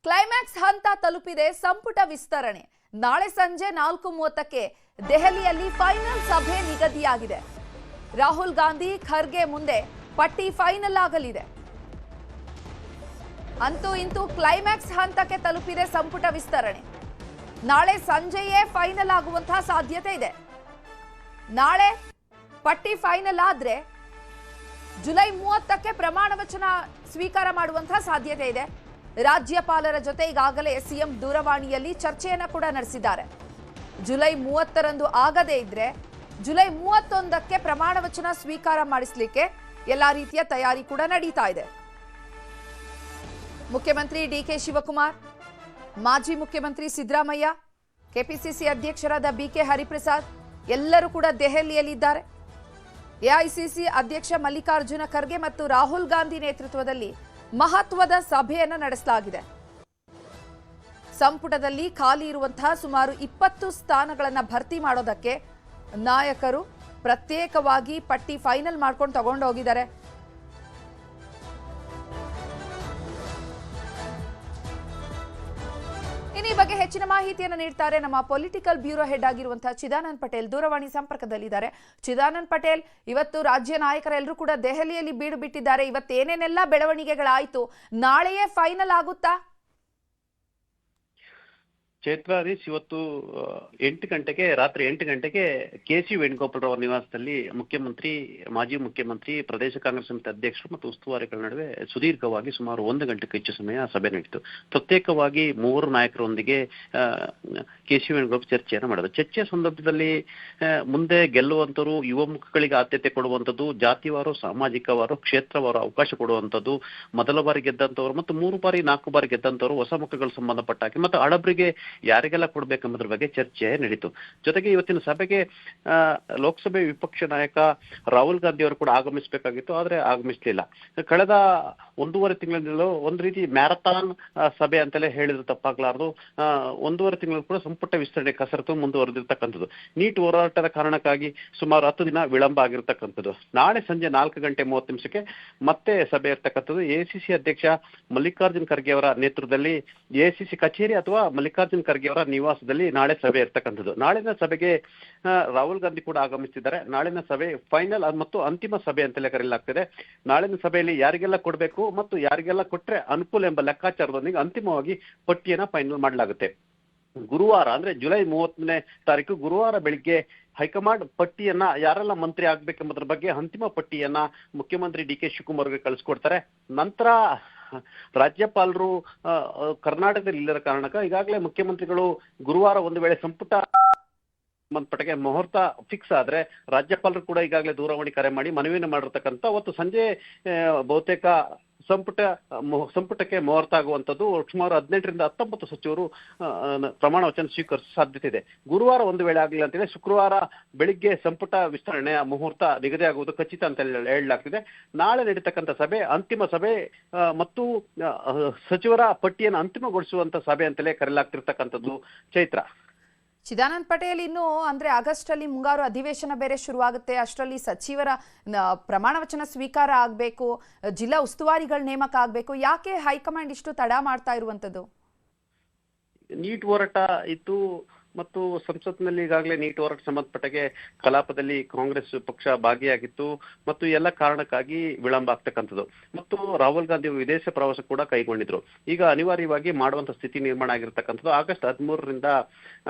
Climax ಹಂತ ತಲುಪಿದೆ ಸಂಪುಟ ವಿಸ್ತರಣೆ. ನಾಳೆ ಸಂಜೆ 4:30ಕ್ಕೆ ದೆಹಲಿಯಲ್ಲಿ ಫೈನಲ್ ಸಭೆ ನಿಗದಿಯಾಗಿದೆ. ರಾಹುಲ್ ಗಾಂಧಿ ಖರ್ಗೆ ಮುಂದೆ ಪಟ್ಟಿ ಫೈನಲ್ ಆಗಲಿದೆ. ಅಂತೂ ಇಂತೂ ಕ್ಲೈಮ್ಯಾಕ್ಸ್ ಹಂತಕ್ಕೆ ತಲುಪಿದೆ ಸಂಪುಟ ವಿಸ್ತರಣೆ. ನಾಳೆ ಸಂಜೆಯೇ ಫೈನಲ್ ಆಗುವಂತಹ ಸಾಧ್ಯತೆ ಇದೆ. ನಾಳೆ ಪಟ್ಟಿ ಫೈನಲ್ ಆದ್ರೆ ಜುಲೈ 30ಕ್ಕೆ ಪ್ರಮಾಣ ವಚನ ಸ್ವೀಕಾರ ಮಾಡುವಂತಹ ಸಾಧ್ಯತೆ ಇದೆ. ರಾಜ್ಯಪಾಲರ ಜೊತೆ ಈಗಾಗಲೇ ಸಿಎಂ ದೂರವಾಣಿಯಲ್ಲಿ ಚರ್ಚೆಯನ್ನ ಕೂಡ ನಡೆಸಿದ್ದಾರೆ. ಜುಲೈ 30ರಂದು ಆಗದೇ ಇದ್ರೆ ಜುಲೈ 31ಕ್ಕೆ ಪ್ರಮಾಣ ವಚನ ಸ್ವೀಕಾರ ಮಾಡಿಸಲಿಕ್ಕೆ ಎಲ್ಲಾ ರೀತಿಯ ತಯಾರಿ ಕೂಡ ನಡೀತಾ ಇದೆ. ಮುಖ್ಯಮಂತ್ರಿ ಡಿಕೆ ಶಿವಕುಮಾರ್, ಮಾಜಿ ಮುಖ್ಯಮಂತ್ರಿ ಸಿದ್ದರಾಮಯ್ಯ, ಕೆಪಿಸಿಸಿ ಅಧ್ಯಕ್ಷರಾದ ಬಿಕೆ ಹರಿಪ್ರಸಾದ್ ಎಲ್ಲರೂ ಕೂಡ ದೆಹಲಿಯಲ್ಲಿದ್ದಾರೆ. ಎಐಸಿಸಿ ಅಧ್ಯಕ್ಷ ಮಲ್ಲಿಕಾರ್ಜುನ ಖರ್ಗೆ ಮತ್ತು ರಾಹುಲ್ ಗಾಂಧಿ ನೇತೃತ್ವದಲ್ಲಿ ಮಹತ್ವದ ಸಭೆಯನ್ನು ನಡೆಸಲಾಗಿದೆ. ಸಂಪುಟದಲ್ಲಿ ಖಾಲಿ ಇರುವಂತಹ ಸುಮಾರು 20 ಸ್ಥಾನಗಳನ್ನು ಭರ್ತಿ ಮಾಡೋದಕ್ಕೆ ನಾಯಕರು ಪ್ರತ್ಯೇಕವಾಗಿ ಪಟ್ಟಿ ಫೈನಲ್ ಮಾಡ್ಕೊಂಡು ತಗೊಂಡು ಹೋಗಿದ್ದಾರೆ. ಇನ್ನು ಈ ಬಗ್ಗೆ ಹೆಚ್ಚಿನ ಮಾಹಿತಿಯನ್ನು ನೀಡ್ತಾರೆ ನಮ್ಮ ಪೊಲಿಟಿಕಲ್ ಬ್ಯೂರೋ ಹೆಡ್ ಆಗಿರುವಂತಹ ಚಿದಾನಂದ್ ಪಟೇಲ್. ದೂರವಾಣಿ ಸಂಪರ್ಕದಲ್ಲಿದ್ದಾರೆ. ಚಿದಾನಂದ್ ಪಟೇಲ್, ಇವತ್ತು ರಾಜ್ಯ ನಾಯಕರೆಲ್ಲರೂ ಕೂಡ ದೆಹಲಿಯಲ್ಲಿ ಬೀಡು ಬಿಟ್ಟಿದ್ದಾರೆ. ಇವತ್ತೇನೇನೆಲ್ಲ ಬೆಳವಣಿಗೆಗಳಾಯಿತು, ನಾಳೆಯೇ ಫೈನಲ್ ಆಗುತ್ತಾ? ಚೈತ್ರ ಹರೀಶ್, ಇವತ್ತು ರಾತ್ರಿ 8 ಗಂಟೆಗೆ ಕೆ.ಸಿ. ವೇಣುಗೋಪಾಲ್ ಅವರ ನಿವಾಸದಲ್ಲಿ ಮುಖ್ಯಮಂತ್ರಿ, ಮಾಜಿ ಮುಖ್ಯಮಂತ್ರಿ, ಪ್ರದೇಶ ಕಾಂಗ್ರೆಸ್ ಸಮಿತಿ ಅಧ್ಯಕ್ಷರು ಮತ್ತು ಉಸ್ತುವಾರಿಗಳ ನಡುವೆ ಸುದೀರ್ಘವಾಗಿ ಸುಮಾರು 1 ಗಂಟೆಗೆ ಹೆಚ್ಚು ಸಮಯ ಸಭೆ ನಡೆಯಿತು. ಪ್ರತ್ಯೇಕವಾಗಿ 3 ನಾಯಕರೊಂದಿಗೆ ಕೆ.ಸಿ. ವೇಣುಗೋಪಾಲ್ ಚರ್ಚೆಯನ್ನು ಮಾಡಿದರು. ಚರ್ಚೆಯ ಸಂದರ್ಭದಲ್ಲಿ ಮುಂದೆ ಗೆಲ್ಲುವಂತರು ಯುವ ಮುಖಗಳಿಗೆ ಆದ್ಯತೆ ಕೊಡುವಂಥದ್ದು, ಜಾತಿವಾರು, ಸಾಮಾಜಿಕವಾರು, ಕ್ಷೇತ್ರವಾರು ಅವಕಾಶ ಕೊಡುವಂಥದ್ದು, ಮೊದಲ ಬಾರಿ ಗೆದ್ದಂಥವ್ರು ಮತ್ತು 3 ಬಾರಿ 4 ಬಾರಿ ಗೆದ್ದಂಥವ್ರು, ಹೊಸ ಮುಖಗಳು ಸಂಬಂಧಪಟ್ಟಾಗಿ ಮತ್ತು ಹಳಬರಿಗೆ ಯಾರಿಗೆಲ್ಲ ಕೊಡ್ಬೇಕೆಂಬುದ್ರ ಬಗ್ಗೆ ಚರ್ಚೆ ನಡೀತು. ಜೊತೆಗೆ ಇವತ್ತಿನ ಸಭೆಗೆ ಲೋಕಸಭೆ ವಿಪಕ್ಷ ನಾಯಕ ರಾಹುಲ್ ಗಾಂಧಿ ಅವರು ಕೂಡ ಆಗಮಿಸಬೇಕಾಗಿತ್ತು, ಆದರೆ ಆಗಮಿಸಲಿಲ್ಲ. ಕಳೆದ 1.5 ತಿಂಗಳಿಂದಲೂ ಒಂದು ರೀತಿ ಮ್ಯಾರಥಾನ್ ಸಭೆ ಅಂತಲೇ ಹೇಳಿದ್ರು ತಪ್ಪಾಗ್ಲಾರ್ದು. 1.5 ತಿಂಗಳು ಕೂಡ ಸಂಪುಟ ವಿಸ್ತರಣೆ ಕಸರತ್ತು ಮುಂದುವರೆದಿರ್ತಕ್ಕಂಥದ್ದು. ನೀಟ್ ಹೋರಾಟದ ಕಾರಣಕ್ಕಾಗಿ ಸುಮಾರು 10 ದಿನ ವಿಳಂಬ ಆಗಿರ್ತಕ್ಕಂಥದ್ದು. ನಾಳೆ ಸಂಜೆ 4:30 ಮತ್ತೆ ಸಭೆ ಇರ್ತಕ್ಕಂಥದ್ದು. ಎಐಸಿಸಿ ಅಧ್ಯಕ್ಷ ಮಲ್ಲಿಕಾರ್ಜುನ್ ಖರ್ಗೆ ಅವರ ನೇತೃತ್ವದಲ್ಲಿ ಎಐಸಿಸಿ ಕಚೇರಿ ಅಥವಾ ಮಲ್ಲಿಕಾರ್ಜುನ್ ಖರ್ಗೆ ಅವರ ನಿವಾಸದಲ್ಲಿ ನಾಳೆ ಸಭೆ ಇರ್ತಕ್ಕಂಥದ್ದು. ನಾಳಿನ ಸಭೆಗೆ ರಾಹುಲ್ ಗಾಂಧಿ ಕೂಡ ಆಗಮಿಸಿದ್ದಾರೆ. ನಾಳಿನ ಸಭೆ ಫೈನಲ್ ಮತ್ತು ಅಂತಿಮ ಸಭೆ ಅಂತಲೇ ಕರೆಯಲಾಗ್ತದೆ. ನಾಳಿನ ಸಭೆಯಲ್ಲಿ ಯಾರಿಗೆಲ್ಲ ಕೊಡಬೇಕು ಮತ್ತು ಯಾರಿಗೆಲ್ಲ ಕೊಟ್ರೆ ಅನುಕೂಲ ಎಂಬ ಲೆಕ್ಕಾಚಾರದೊಂದಿಗೆ ಅಂತಿಮವಾಗಿ ಪಟ್ಟಿಯನ್ನ ಫೈನಲ್ ಮಾಡಲಾಗುತ್ತೆ. ಗುರುವಾರ ಅಂದ್ರೆ ಜುಲೈ 30ನೇ ತಾರೀಕು ಗುರುವಾರ ಬೆಳಿಗ್ಗೆ ಹೈಕಮಾಂಡ್ ಪಟ್ಟಿಯನ್ನ ಯಾರೆಲ್ಲ ಮಂತ್ರಿ ಆಗ್ಬೇಕೆಂಬುದರ ಬಗ್ಗೆ ಅಂತಿಮ ಪಟ್ಟಿಯನ್ನ ಮುಖ್ಯಮಂತ್ರಿ ಡಿ ಕೆ ಶಿವಕುಮಾರ್ಗೆ ಕಳಿಸ್ಕೊಡ್ತಾರೆ. ನಂತರ ರಾಜ್ಯಪಾಲರು ಕರ್ನಾಟಕದಲ್ಲಿ ಇಲ್ಲದ ಕಾರಣಕ್ಕ ಈಗಾಗಲೇ ಮುಖ್ಯಮಂತ್ರಿಗಳು ಗುರುವಾರ ಒಂದು ವೇಳೆ ಸಂಪುಟ ಸಂಬಂಧಪಟ್ಟಗೆ ಮುಹೂರ್ತ ಫಿಕ್ಸ್ ಆದ್ರೆ ರಾಜ್ಯಪಾಲರು ಕೂಡ ಈಗಾಗಲೇ ದೂರವಾಣಿ ಕರೆ ಮಾಡಿ ಮನವಿಯನ್ನು ಮಾಡಿರ್ತಕ್ಕಂಥ ಅವತ್ತು ಸಂಜೆ ಬಹುತೇಕ ಸಂಪುಟಕ್ಕೆ ಮುಹೂರ್ತ ಆಗುವಂಥದ್ದು. ಸುಮಾರು 18ರಿಂದ 19 ಸಚಿವರು ಪ್ರಮಾಣ ವಚನ ಸ್ವೀಕರಿಸುವ ಸಾಧ್ಯತೆ ಇದೆ. ಗುರುವಾರ ಒಂದು ವೇಳೆ ಆಗಲಿಲ್ಲ ಅಂತೇಳಿ ಶುಕ್ರವಾರ ಬೆಳಿಗ್ಗೆ ಸಂಪುಟ ವಿಸ್ತರಣೆಯ ಮುಹೂರ್ತ ನಿಗದಿ ಆಗುವುದು ಖಚಿತ ಅಂತ ಹೇಳಲಾಗ್ತಿದೆ. ನಾಳೆ ನಡೀತಕ್ಕಂಥ ಸಭೆ ಅಂತಿಮ ಸಭೆ ಮತ್ತು ಸಚಿವರ ಪಟ್ಟಿಯನ್ನು ಅಂತಿಮಗೊಳಿಸುವಂತ ಸಭೆ ಅಂತಲೇ ಕರೆಯಲಾಗ್ತಿರ್ತಕ್ಕಂಥದ್ದು. ಚೈತ್ರ. ಚಿದಾನಂದ್ ಪಟೇಲ್, ಇನ್ನು ಅಂದ್ರೆ ಆಗಸ್ಟ್ ಅಲ್ಲಿ ಮುಂಗಾರು ಅಧಿವೇಶನ ಬೇರೆ ಶುರುವಾಗುತ್ತೆ. ಅಷ್ಟರಲ್ಲಿ ಸಚಿವರ ಪ್ರಮಾಣ ವಚನ ಸ್ವೀಕಾರ ಆಗಬೇಕು, ಜಿಲ್ಲಾ ಉಸ್ತುವಾರಿಗಳ ನೇಮಕ ಆಗಬೇಕು. ಯಾಕೆ ಹೈಕಮಾಂಡ್ ಇಷ್ಟು ತಡ ಮಾಡ್ತಾ ಇರುವಂತದ್ದು? ನೀಟ್ ಹೋರಾಟ ಇತ್ತು ಮತ್ತು ಸಂಸತ್ನಲ್ಲಿ ಈಗಾಗಲೇ ನೀಟ್ ಹೋರಾಟ ಸಂಬಂಧಪಟ್ಟಗೆ ಕಲಾಪದಲ್ಲಿ ಕಾಂಗ್ರೆಸ್ ಪಕ್ಷ ಭಾಗಿಯಾಗಿತ್ತು ಮತ್ತು ಎಲ್ಲ ಕಾರಣಕ್ಕಾಗಿ ವಿಳಂಬ ಆಗ್ತಕ್ಕಂಥದ್ದು. ಮತ್ತು ರಾಹುಲ್ ಗಾಂಧಿ ವಿದೇಶ ಪ್ರವಾಸ ಕೂಡ ಕೈಗೊಂಡಿದ್ರು. ಈಗ ಅನಿವಾರ್ಯವಾಗಿ ಮಾಡುವಂತ ಸ್ಥಿತಿ ನಿರ್ಮಾಣ ಆಗಿರ್ತಕ್ಕಂಥದ್ದು. ಆಗಸ್ಟ್ 13ರಿಂದ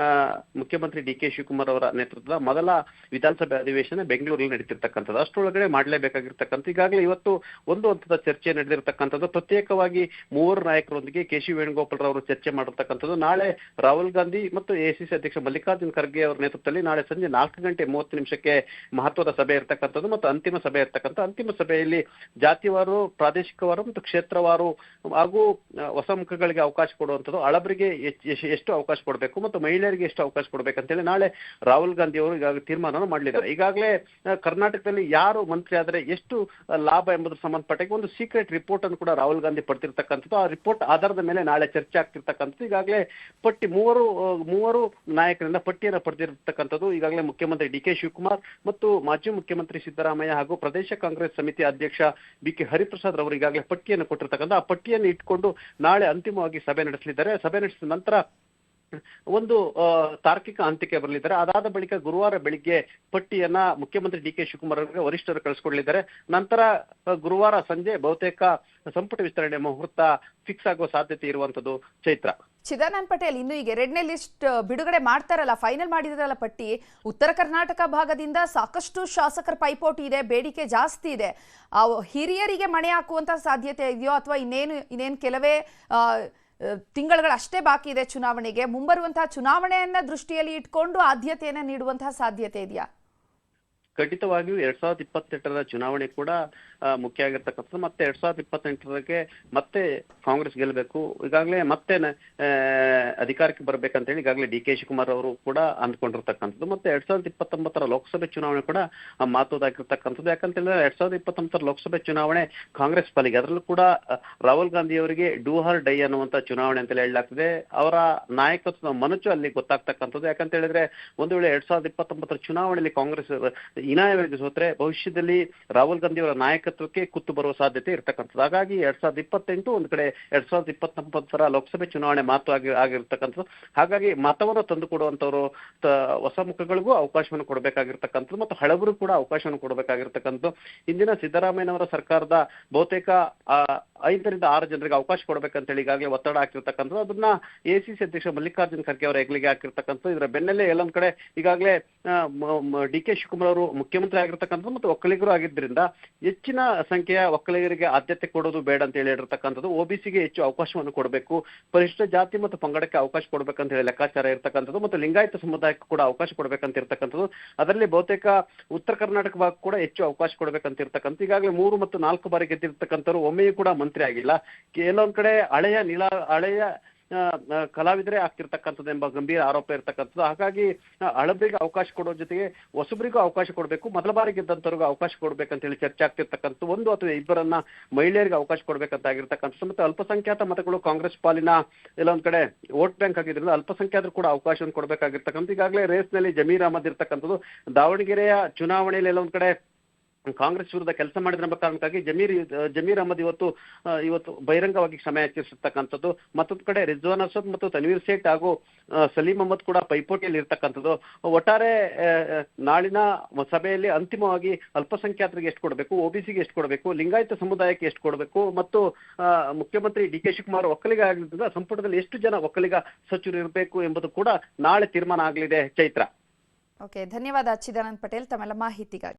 ಮುಖ್ಯಮಂತ್ರಿ ಡಿ ಕೆ ಶಿವಕುಮಾರ್ ಅವರ ನೇತೃತ್ವದ ಮೊದಲ ವಿಧಾನಸಭೆ ಅಧಿವೇಶನ ಬೆಂಗಳೂರಲ್ಲಿ ನಡೀತಿರ್ತಕ್ಕಂಥದ್ದು. ಅಷ್ಟರೊಳಗಡೆ ಮಾಡಲೇಬೇಕಾಗಿರ್ತಕ್ಕಂಥ ಈಗಾಗಲೇ ಇವತ್ತು ಒಂದು ಹಂತದ ಚರ್ಚೆ ನಡೆದಿರ್ತಕ್ಕಂಥದ್ದು. ಪ್ರತ್ಯೇಕವಾಗಿ 3 ನಾಯಕರೊಂದಿಗೆ ಕೆ.ಸಿ. ವೇಣುಗೋಪಾಲ್ ಅವರು ಚರ್ಚೆ ಮಾಡಿರ್ತಕ್ಕಂಥದ್ದು. ನಾಳೆ ರಾಹುಲ್ ಗಾಂಧಿ ಮತ್ತು ಎಐಸಿಸಿ ಅಧ್ಯಕ್ಷ ಮಲ್ಲಿಕಾರ್ಜುನ್ ಖರ್ಗೆ ಅವರ ನೇತೃತ್ವದಲ್ಲಿ ನಾಳೆ ಸಂಜೆ 4:30 ಮಹತ್ವದ ಸಭೆ ಇರ್ತಕ್ಕಂಥದ್ದು ಮತ್ತು ಅಂತಿಮ ಸಭೆ ಇರ್ತಕ್ಕಂಥ. ಅಂತಿಮ ಸಭೆಯಲ್ಲಿ ಜಾತಿವಾರು, ಪ್ರಾದೇಶಿಕವಾರು ಮತ್ತು ಕ್ಷೇತ್ರವಾರು ಹಾಗೂ ಹೊಸ ಮುಖಗಳಿಗೆ ಅವಕಾಶ ಕೊಡುವಂಥದ್ದು, ಹಳಬರಿಗೆ ಎಷ್ಟು ಅವಕಾಶ ಕೊಡಬೇಕು ಮತ್ತು ಮಹಿಳೆಯರಿಗೆ ಎಷ್ಟು ಅವಕಾಶ ಕೊಡಬೇಕಂತೇಳಿ ನಾಳೆ ರಾಹುಲ್ ಗಾಂಧಿ ಅವರು ಈಗಾಗಲೇ ತೀರ್ಮಾನವನ್ನು ಮಾಡಲಿದ್ದಾರೆ. ಈಗಾಗಲೇ ಕರ್ನಾಟಕದಲ್ಲಿ ಯಾರು ಮಂತ್ರಿ ಆದರೆ ಎಷ್ಟು ಲಾಭ ಎಂಬುದರ ಸಂಬಂಧಪಟ್ಟ ಒಂದು ಸೀಕ್ರೆಟ್ ರಿಪೋರ್ಟ್ ಅನ್ನು ಕೂಡ ರಾಹುಲ್ ಗಾಂಧಿ ಪಡೆದಿರ್ತಕ್ಕಂಥದ್ದು. ಆ ರಿಪೋರ್ಟ್ ಆಧಾರದ ಮೇಲೆ ನಾಳೆ ಚರ್ಚೆ ಆಗ್ತಿರ್ತಕ್ಕಂಥದ್ದು. ಈಗಾಗಲೇ ಪಟ್ಟಿ ಮೂವರು ನಾಯಕರಿಂದ ಪಟ್ಟಿಯನ್ನು ಪಡೆದಿರತಕ್ಕಂಥದ್ದು. ಈಗಾಗಲೇ ಮುಖ್ಯಮಂತ್ರಿ ಡಿ.ಕೆ. ಶಿವಕುಮಾರ್ ಮತ್ತು ಮಾಜಿ ಮುಖ್ಯಮಂತ್ರಿ ಸಿದ್ದರಾಮಯ್ಯ ಹಾಗೂ ಪ್ರದೇಶ ಕಾಂಗ್ರೆಸ್ ಸಮಿತಿ ಅಧ್ಯಕ್ಷ ಬಿ.ಕೆ. ಹರಿಪ್ರಸಾದ್ ಅವರು ಈಗಾಗಲೇ ಪಟ್ಟಿಯನ್ನು ಕೊಟ್ಟಿರ್ತಕ್ಕಂಥ ಆ ಪಟ್ಟಿಯನ್ನು ಇಟ್ಕೊಂಡು ನಾಳೆ ಅಂತಿಮವಾಗಿ ಸಭೆ ನಡೆಸಲಿದ್ದಾರೆ. ಸಭೆ ನಡೆಸಿದ ನಂತರ ಒಂದು ತಾರ್ಕಿಕ ಅಂತ್ಯಕ್ಕೆ ಬರಲಿದ್ದಾರೆ. ಅದಾದ ಬಳಿಕ ಗುರುವಾರ ಬೆಳಿಗ್ಗೆ ಪಟ್ಟಿಯನ್ನ ಮುಖ್ಯಮಂತ್ರಿ ಡಿ.ಕೆ. ಶಿವಕುಮಾರ್ ಅವರಿಗೆ ವರಿಷ್ಠರು ಕಳಿಸ್ಕೊಡ್ಲಿದ್ದಾರೆ. ನಂತರ ಗುರುವಾರ ಸಂಜೆ ಬಹುತೇಕ ಸಂಪುಟ ವಿಸ್ತರಣೆ ಮುಹೂರ್ತ ಫಿಕ್ಸ್ ಆಗುವ ಸಾಧ್ಯತೆ ಇರುವಂತದ್ದು. ಚೈತ್ರ. ಚಿದಾನಂದ್ ಪಟೇಲ್, ಇನ್ನು ಈಗ ಎರಡನೇ ಲಿಸ್ಟ್ ಬಿಡುಗಡೆ ಮಾಡ್ತಾರಲ್ಲ, ಫೈನಲ್ ಮಾಡಿದಾರಲ್ಲ ಪಟ್ಟಿ, ಉತ್ತರ ಕರ್ನಾಟಕ ಭಾಗದಿಂದ ಸಾಕಷ್ಟು ಶಾಸಕರ ಪೈಪೋಟಿ ಇದೆ, ಬೇಡಿಕೆ ಜಾಸ್ತಿ ಇದೆ. ಹಿರಿಯರಿಗೆ ಮಣೆ ಹಾಕುವಂತ ಸಾಧ್ಯತೆ ಇದೆಯೋ ಅಥವಾ ಇನ್ನೇನು ಕೆಲವೇ ತಿಂಗಳುಗಳಷ್ಟೇ ಬಾಕಿ ಇದೆ ಚುನಾವಣೆಗೆ, ಮುಂಬರುವಂತಹ ಚುನಾವಣೆಯನ್ನ ದೃಷ್ಟಿಯಲ್ಲಿ ಇಟ್ಕೊಂಡು ಆದ್ಯತೆಯನ್ನ ನೀಡುವಂತಹ ಸಾಧ್ಯತೆ ಇದೆಯಾ? ಖಂಡಿತವಾಗಿಯೂ 2028ರ ಚುನಾವಣೆ ಕೂಡ ಮುಖ್ಯ ಆಗಿರ್ತಕ್ಕಂಥದ್ದು. ಮತ್ತೆ 2028ಕ್ಕೆ ಮತ್ತೆ ಕಾಂಗ್ರೆಸ್ ಗೆಲ್ಲಬೇಕು, ಈಗಾಗಲೇ ಮತ್ತೆ ಅಧಿಕಾರಕ್ಕೆ ಬರ್ಬೇಕಂತ ಹೇಳಿ ಈಗಾಗಲೇ ಡಿ.ಕೆ. ಶಿವಕುಮಾರ್ ಅವರು ಕೂಡ ಅಂದ್ಕೊಂಡಿರ್ತಕ್ಕಂಥದ್ದು. ಮತ್ತೆ 2029ರ ಲೋಕಸಭೆ ಚುನಾವಣೆ ಕೂಡ ಮಾತುದಾಗಿರ್ತಕ್ಕಂಥದ್ದು. ಯಾಕಂತ ಹೇಳಿದ್ರೆ 2029ರ ಲೋಕಸಭೆ ಚುನಾವಣೆ ಕಾಂಗ್ರೆಸ್ ಪಾಲಿಗೆ, ಅದರಲ್ಲೂ ಕೂಡ ರಾಹುಲ್ ಗಾಂಧಿ ಅವರಿಗೆ ಡೂ ಆರ್ ಡೈ ಅನ್ನುವಂತ ಚುನಾವಣೆ ಅಂತ ಹೇಳಲಾಗ್ತದೆ. ಅವರ ನಾಯಕತ್ವದ ಮನಚು ಅಲ್ಲಿ ಗೊತ್ತಾಗ್ತಕ್ಕಂಥದ್ದು. ಯಾಕಂತ ಹೇಳಿದ್ರೆ ಒಂದು ವೇಳೆ 2029ರ ಚುನಾವಣೆಯಲ್ಲಿ ಕಾಂಗ್ರೆಸ್ ಹೀನಾಯವಾಗಿ ಸೋತ್ರೆ ಭವಿಷ್ಯದಲ್ಲಿ ರಾಹುಲ್ ಗಾಂಧಿ ಅವರ ನಾಯಕತ್ವಕ್ಕೆ ಕುತ್ತು ಬರುವ ಸಾಧ್ಯತೆ ಇರ್ತಕ್ಕಂಥದ್ದು. ಹಾಗಾಗಿ 2028 ಒಂದು ಕಡೆ 2029ರ ಲೋಕಸಭೆ ಚುನಾವಣೆ ಮಾತು ಆಗಿರ್ತಕ್ಕಂಥದ್ದು. ಹಾಗಾಗಿ ಮತವನ್ನು ತಂದು ಕೊಡುವಂತವರು ಹೊಸ ಮುಖಗಳಿಗೂ ಅವಕಾಶವನ್ನು ಕೊಡಬೇಕಾಗಿರ್ತಕ್ಕಂಥದ್ದು ಮತ್ತು ಹಳಬರು ಕೂಡ ಅವಕಾಶವನ್ನು ಕೊಡಬೇಕಾಗಿರ್ತಕ್ಕಂಥದ್ದು. ಇಂದಿನ ಸಿದ್ದರಾಮಯ್ಯನವರ ಸರ್ಕಾರದ ಬಹುತೇಕ 5ರಿಂದ 6 ಜನರಿಗೆ ಅವಕಾಶ ಕೊಡಬೇಕಂತ ಹೇಳಿ ಈಗಾಗಲೇ ಒತ್ತಡ ಹಾಕಿರ್ತಕ್ಕಂಥದ್ದು. ಅದನ್ನ ಎಸಿಸಿ ಅಧ್ಯಕ್ಷ ಮಲ್ಲಿಕಾರ್ಜುನ್ ಖರ್ಗೆ ಅವರ ಹೆಗಲಿಗೆ ಹಾಕಿರ್ತಕ್ಕಂಥದ್ದು. ಇದರ ಬೆನ್ನಲ್ಲೇ ಎಲ್ಲೊಂದ್ ಕಡೆ ಈಗಾಗಲೇ ಡಿ.ಕೆ. ಶಿವಕುಮಾರ್ ಅವರು ಮುಖ್ಯಮಂತ್ರಿ ಆಗಿರ್ತಕ್ಕಂಥದ್ದು ಮತ್ತು ಒಕ್ಕಲಿಗರು ಆಗಿದ್ದರಿಂದ ಹೆಚ್ಚಿನ ಸಂಖ್ಯೆಯ ಒಕ್ಕಲಿಗರಿಗೆ ಆದ್ಯತೆ ಕೊಡೋದು ಬೇಡ ಅಂತ ಹೇಳಿ ಹೇಳಿರ್ತಕ್ಕಂಥದ್ದು. ಒಬಿಸಿಗೆ ಹೆಚ್ಚು ಅವಕಾಶವನ್ನು ಕೊಡಬೇಕು, ಪರಿಶಿಷ್ಟ ಜಾತಿ ಮತ್ತು ಪಂಗಡಕ್ಕೆ ಅವಕಾಶ ಕೊಡ್ಬೇಕಂತ ಹೇಳಿ ಲೆಕ್ಕಾಚಾರ ಇರ್ತಕ್ಕಂಥದ್ದು ಮತ್ತು ಲಿಂಗಾಯತ ಸಮುದಾಯಕ್ಕೂ ಕೂಡ ಅವಕಾಶ ಕೊಡ್ಬೇಕಂತ ಇರ್ತಕ್ಕಂಥದ್ದು. ಅದರಲ್ಲಿ ಬಹುತೇಕ ಉತ್ತರ ಕರ್ನಾಟಕ ಭಾಗ ಕೂಡ ಹೆಚ್ಚು ಅವಕಾಶ ಕೊಡ್ಬೇಕಂತ ಇರ್ತಕ್ಕಂಥ. ಈಗಾಗಲೇ 3 ಮತ್ತು 4 ಬಾರಿ ಗೆದ್ದಿರ್ತಕ್ಕಂಥವ್ರು ಒಮ್ಮೆಯೂ ಕೂಡ ಮಂತ್ರಿ ಆಗಿಲ್ಲ. ಕೆಲವೊಂದ್ ಕಡೆ ಹಳೆಯ ಕಲಾವಿದರೇ ಆಗ್ತಿರ್ತಕ್ಕಂಥದ್ದು ಎಂಬ ಗಂಭೀರ ಆರೋಪ ಇರ್ತಕ್ಕಂಥದ್ದು. ಹಾಗಾಗಿ ಹಳಬರಿಗೆ ಅವಕಾಶ ಕೊಡೋ ಜೊತೆಗೆ ಹೊಸಬರಿಗೂ ಅವಕಾಶ ಕೊಡಬೇಕು, ಮೊದಲ ಬಾರಿ ಗೆದ್ದಂತವ್ರಿಗೂ ಅವಕಾಶ ಕೊಡ್ಬೇಕಂತ ಹೇಳಿ ಚರ್ಚೆ ಆಗ್ತಿರ್ತಕ್ಕಂಥದ್ದು. 1 ಅಥವಾ 2 ಮಹಿಳೆಯರಿಗೆ ಅವಕಾಶ ಕೊಡ್ಬೇಕಂತ ಆಗಿರ್ತಕ್ಕಂಥದ್ದು. ಮತ್ತೆ ಅಲ್ಪಸಂಖ್ಯಾತ ಮತಗಳು ಕಾಂಗ್ರೆಸ್ ಪಾಲಿನ ಎಲ್ಲೊಂದ್ ಕಡೆ ವೋಟ್ ಬ್ಯಾಂಕ್ ಆಗಿದ್ರಿಂದ ಅಲ್ಪಸಂಖ್ಯಾತರು ಕೂಡ ಅವಕಾಶವನ್ನು ಕೊಡ್ಬೇಕಾಗಿರ್ತಕ್ಕಂಥ. ಈಗಾಗಲೇ ರೇಸ್ನಲ್ಲಿ ಜಮೀರ್ ಅಹಮದ್ ಇರ್ತಕ್ಕಂಥದ್ದು. ದಾವಣಗೆರೆಯ ಚುನಾವಣೆಯಲ್ಲಿ ಎಲ್ಲೊಂದ್ ಕಡೆ ಕಾಂಗ್ರೆಸ್ ವಿರುದ್ಧ ಕೆಲಸ ಮಾಡಿದ ಕಾರಣಕ್ಕಾಗಿ ಜಮೀರ್ ಅಹಮದ್ ಇವತ್ತು ಬಹಿರಂಗವಾಗಿ ಕ್ಷಮೆ ಯಾಚಿಸಿರ್ತಕ್ಕಂಥದ್ದು. ಮತ್ತೊಂದು ಕಡೆ ರಿಜ್ವಾನ್ ಅರ್ಷದ್ ಮತ್ತು ತನ್ವೀರ್ ಸೇಠ್ ಹಾಗೂ ಸಲೀಂ ಅಹಮದ್ ಕೂಡ ಪೈಪೋಟಿಯಲ್ಲಿ ಇರ್ತಕ್ಕಂಥದ್ದು. ಒಟ್ಟಾರೆ ನಾಳಿನ ಸಭೆಯಲ್ಲಿ ಅಂತಿಮವಾಗಿ ಅಲ್ಪಸಂಖ್ಯಾತರಿಗೆ ಎಷ್ಟು ಕೊಡಬೇಕು, ಒಬಿಸಿಗೆ ಎಷ್ಟು ಕೊಡಬೇಕು, ಲಿಂಗಾಯತ ಸಮುದಾಯಕ್ಕೆ ಎಷ್ಟು ಕೊಡಬೇಕು ಮತ್ತು ಮುಖ್ಯಮಂತ್ರಿ ಡಿ.ಕೆ. ಶಿವಕುಮಾರ್ ಒಕ್ಕಲಿಗ ಆಗಿದ್ದರಿಂದ ಸಂಪುಟದಲ್ಲಿ ಎಷ್ಟು ಜನ ಒಕ್ಕಲಿಗ ಸಚಿವರು ಇರಬೇಕು ಎಂಬುದು ಕೂಡ ನಾಳೆ ತೀರ್ಮಾನ ಆಗಲಿದೆ. ಚೈತ್ರ. ಓಕೆ, ಧನ್ಯವಾದ ಚಿದಾನಂದ್ ಪಟೇಲ್ ತಮ್ಮೆಲ್ಲ ಮಾಹಿತಿಗಾಗಿ.